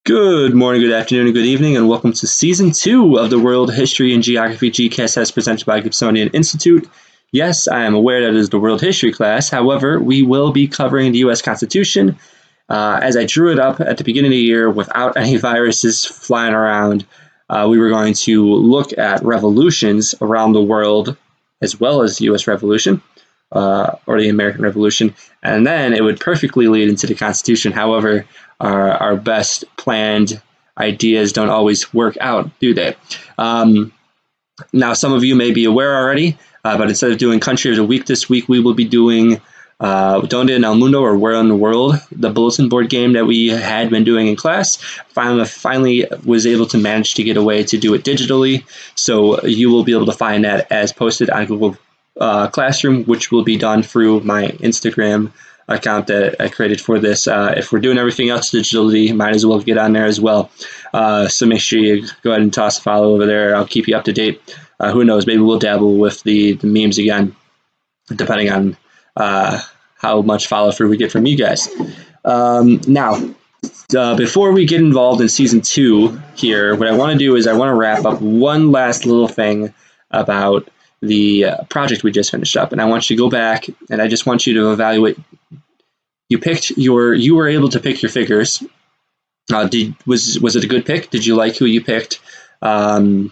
Good morning, good afternoon, and good evening, and welcome to Season 2 of the World History and Geography GCAS as presented by Gibsonian Institute. Yes, I am aware that it is the World History class. However, we will be covering the U.S. Constitution. As I drew it up at the beginning of the year without any viruses flying around, we were going to look at revolutions around the world as well as the U.S. Revolution. Or the American Revolution, and then it would perfectly lead into the Constitution. However, our best planned ideas don't always work out, do they? Now, some of you may be aware already, but instead of doing Country of the Week this week, we will be doing Donde en el Mundo, or Where in the World, the bulletin board game that we had been doing in class. Finally was able to manage to get away to do it digitally, so you will be able to find that as posted on Google Classroom, which will be done through my Instagram account that I created for this. If we're doing everything else digitally, might as well get on there as well. So make sure you go ahead and toss a follow over there. I'll keep you up to date. Who knows, maybe we'll dabble with the memes again, depending on how much follow through we get from you guys. Now, before we get involved in Season 2 here, what I want to do is I want to wrap up one last little thing about the project we just finished up, and I want you to go back and I just want you to evaluate. You were able to pick your figures. Was it a good pick? Did you like who you picked? What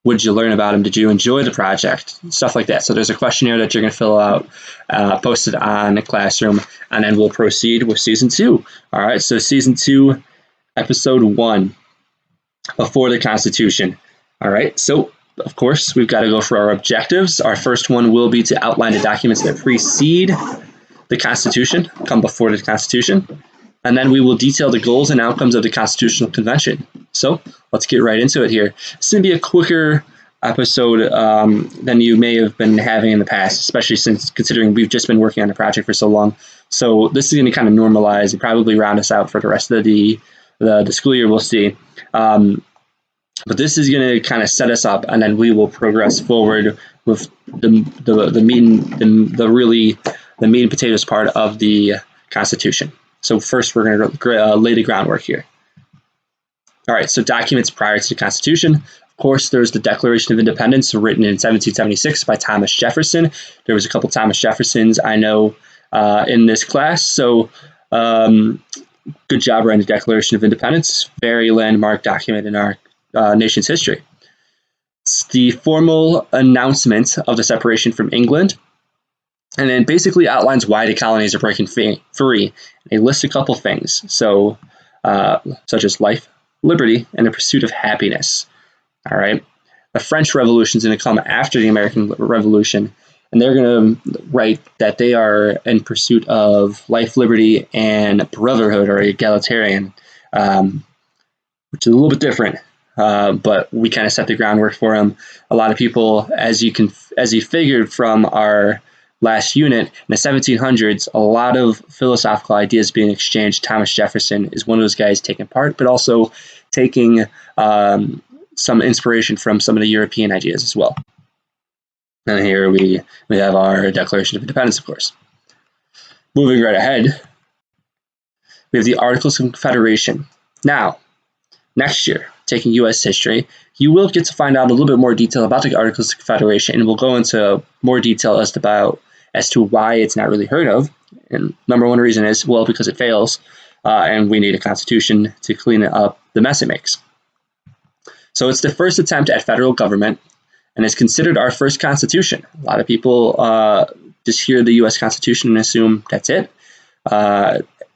did you learn about them? Did you enjoy the project? Stuff like that. So there's a questionnaire that you're going to fill out, posted on the classroom, and then we'll proceed with Season 2. All right, so Season 2, Episode 1, Before the Constitution. All right, so of course, we've got to go for our objectives. Our first one will be to outline the documents that precede the Constitution, come before the Constitution, and then we will detail the goals and outcomes of the Constitutional Convention. So let's get right into it here. This is going to be a quicker episode than you may have been having in the past, especially since considering we've just been working on the project for so long. So this is going to kind of normalize and probably round us out for the rest of the school year. We'll see. But this is going to kind of set us up, and then we will progress forward with the meat and potatoes part of the Constitution. So first, we're going to lay the groundwork here. All right, so documents prior to the Constitution. Of course, there's the Declaration of Independence, written in 1776 by Thomas Jefferson. There was a couple Thomas Jeffersons I know in this class, so good job writing the Declaration of Independence. Very landmark document in our nation's history. It's the formal announcement of the separation from England, and then basically outlines why the colonies are breaking free. They list a couple things, so such as life, liberty, and the pursuit of happiness. All right, the French Revolution is going to come after the American Revolution, and they're going to write that they are in pursuit of life, liberty, and brotherhood, or egalitarian, which is a little bit different. But we kind of set the groundwork for them. A lot of people, as you figured from our last unit, in the 1700s, a lot of philosophical ideas being exchanged. Thomas Jefferson is one of those guys taking part, but also taking some inspiration from some of the European ideas as well. And here we have our Declaration of Independence, of course. Moving right ahead, we have the Articles of Confederation. Now, next year, taking U.S. history, you will get to find out a little bit more detail about the Articles of Confederation, and we'll go into more detail as to why it's not really heard of. And number one reason is, well, because it fails, and we need a constitution to clean up the mess it makes. So it's the first attempt at federal government, and it's considered our first constitution. A lot of people just hear the U.S. Constitution and assume that's it.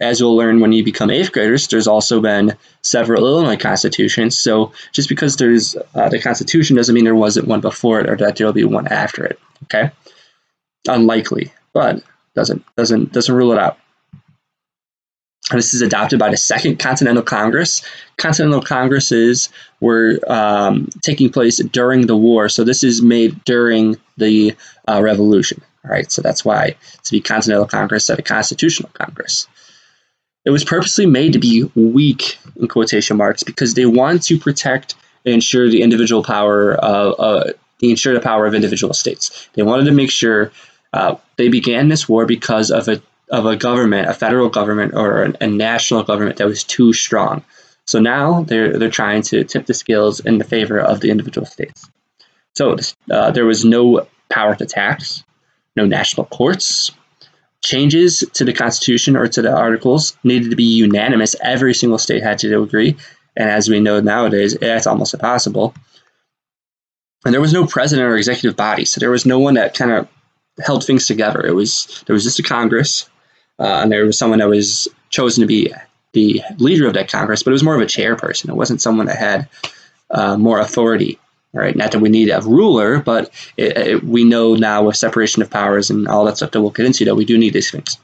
As you'll learn when you become 8th graders, there's also been several Illinois constitutions. So just because there's the Constitution doesn't mean there wasn't one before it or that there'll be one after it. Okay, unlikely, but doesn't rule it out. And this is adopted by the Second Continental Congress. Continental Congresses were taking place during the war, so this is made during the Revolution. All right, so that's why it's the Continental Congress instead of Constitutional Congress. It was purposely made to be weak, in quotation marks, because they wanted to protect and ensure the individual power of the power of individual states. They wanted to make sure they began this war because of a government, a federal government or a national government that was too strong. So now they're trying to tip the scales in the favor of the individual states. So there was no power to tax, no national courts. Changes to the Constitution or to the articles needed to be unanimous. Every single state had to agree. And as we know nowadays, that's almost impossible. And there was no president or executive body. So there was no one that kind of held things together. There was just a Congress, and there was someone that was chosen to be the leader of that Congress, but it was more of a chairperson. It wasn't someone that had more authority. Right? Not that we need a ruler, but we know now with separation of powers and all that stuff that we'll get into that we do need these things.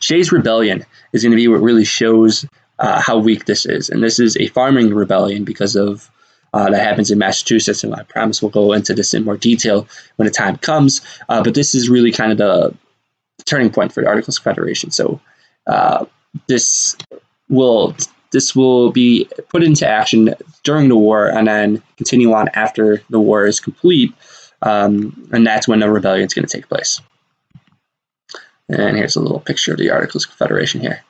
Shays' Rebellion is going to be what really shows how weak this is. And this is a farming rebellion because of that happens in Massachusetts. And I promise we'll go into this in more detail when the time comes. But this is really kind of the turning point for the Articles of Confederation. So this will be put into action during the war and then continue on after the war is complete. And that's when the rebellion is going to take place. And here's a little picture of the Articles of Confederation here.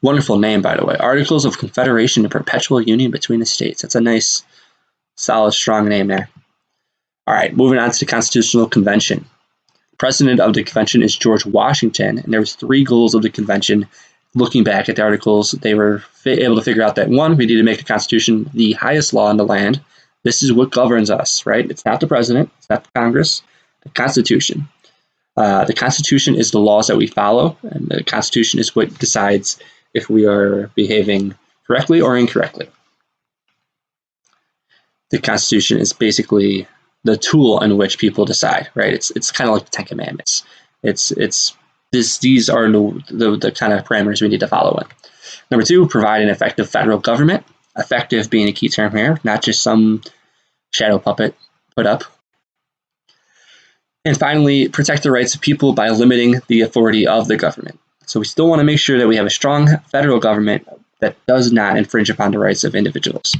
Wonderful name, by the way. Articles of Confederation and Perpetual Union between the States. That's a nice, solid, strong name there. All right, moving on to the Constitutional Convention. President of the convention is George Washington, and there was 3 goals of the convention. Looking back at the articles, they were able to figure out that, 1, we need to make the Constitution the highest law in the land. This is what governs us, right? It's not the president, it's not the Congress, the Constitution. The Constitution is the laws that we follow, and the Constitution is what decides if we are behaving correctly or incorrectly. The Constitution is basically the tool in which people decide, right? It's kind of like the Ten Commandments. These are the kind of parameters we need to follow in. Number 2, provide an effective federal government. Effective being a key term here, not just some shadow puppet put up. And finally, protect the rights of people by limiting the authority of the government. So we still want to make sure that we have a strong federal government that does not infringe upon the rights of individuals.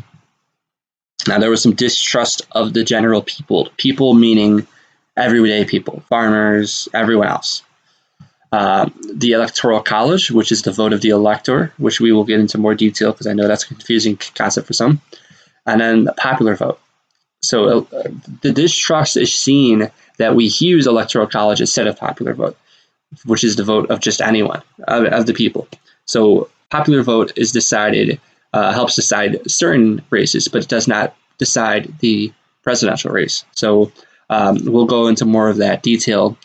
Now, there was some distrust of the general people meaning everyday people, farmers, everyone else. The Electoral College, which is the vote of the elector, which we will get into more detail because I know that's a confusing concept for some. And then the popular vote. So the distrust is seen that we use Electoral College instead of popular vote, which is the vote of just anyone, of the people. So popular vote is decided, helps decide certain races, but it does not decide the presidential race. So we'll go into more of that detail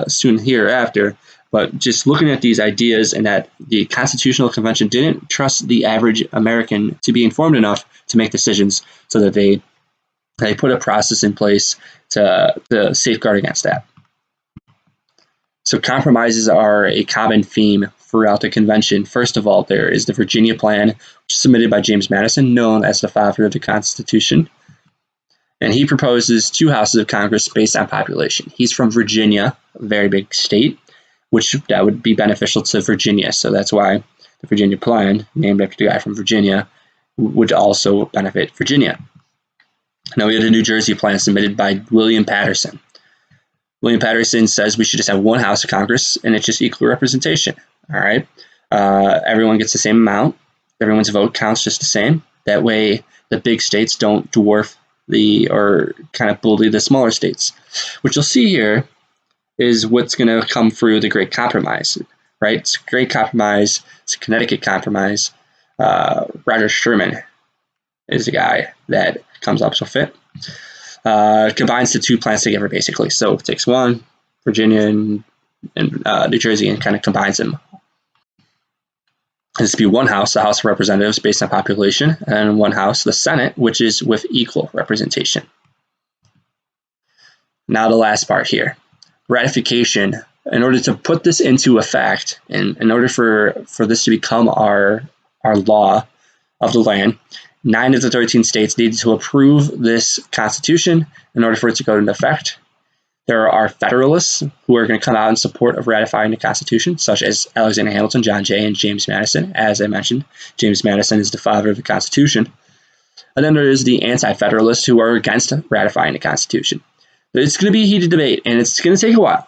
soon hereafter. But just looking at these ideas and that the Constitutional Convention didn't trust the average American to be informed enough to make decisions, so that they put a process in place to safeguard against that. So compromises are a common theme throughout the convention. First of all, there is the Virginia Plan, which is submitted by James Madison, known as the father of the Constitution. And he proposes 2 houses of Congress based on population. He's from Virginia, a very big state, which that would be beneficial to Virginia. So that's why the Virginia Plan, named after the guy from Virginia, would also benefit Virginia. Now we have the New Jersey Plan submitted by William Patterson. William Patterson says we should just have 1 house of Congress and it's just equal representation. All right. Everyone gets the same amount. Everyone's vote counts just the same. That way the big states don't dwarf or kind of bully the smaller states. What you'll see here is what's going to come through the Great Compromise, right? It's a Great Compromise. It's a Connecticut Compromise. Roger Sherman is the guy that comes up with it. Combines the 2 plans together, basically. So it takes one, Virginia and New Jersey, and kind of combines them. This would be 1 house, the House of Representatives, based on population, and 1 house, the Senate, which is with equal representation. Now the last part here. Ratification. In order to put this into effect, and in order for this to become our law of the land, 9 of the 13 states needed to approve this Constitution in order for it to go into effect. There are Federalists who are going to come out in support of ratifying the Constitution, such as Alexander Hamilton, John Jay, and James Madison. As I mentioned, James Madison is the father of the Constitution. And then there is the Anti-Federalists who are against ratifying the Constitution. It's going to be a heated debate, and it's going to take a while.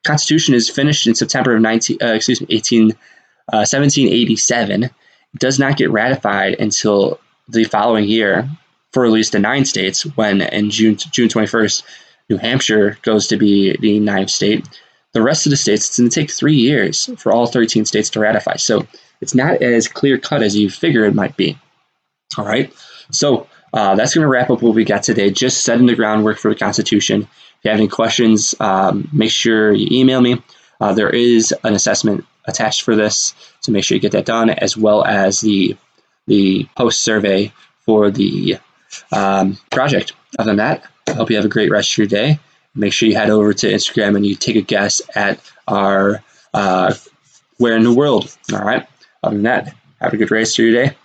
Constitution is finished in September of 1787, does not get ratified until the following year for at least the 9 states, when in June 21st, New Hampshire goes to be the 9th state. The rest of the states, it's going to take 3 years for all 13 states to ratify. So it's not as clear cut as you figure it might be. All right. So that's going to wrap up what we got today. Just setting the groundwork for the Constitution. If you have any questions, make sure you email me. There is an assessment attached for this, so make sure you get that done, as well as the post survey for the project. Other than that, I hope you have a great rest of your day. Make sure you head over to Instagram and you take a guess at our Where in the World. All right. Other than that, have a good rest of your day.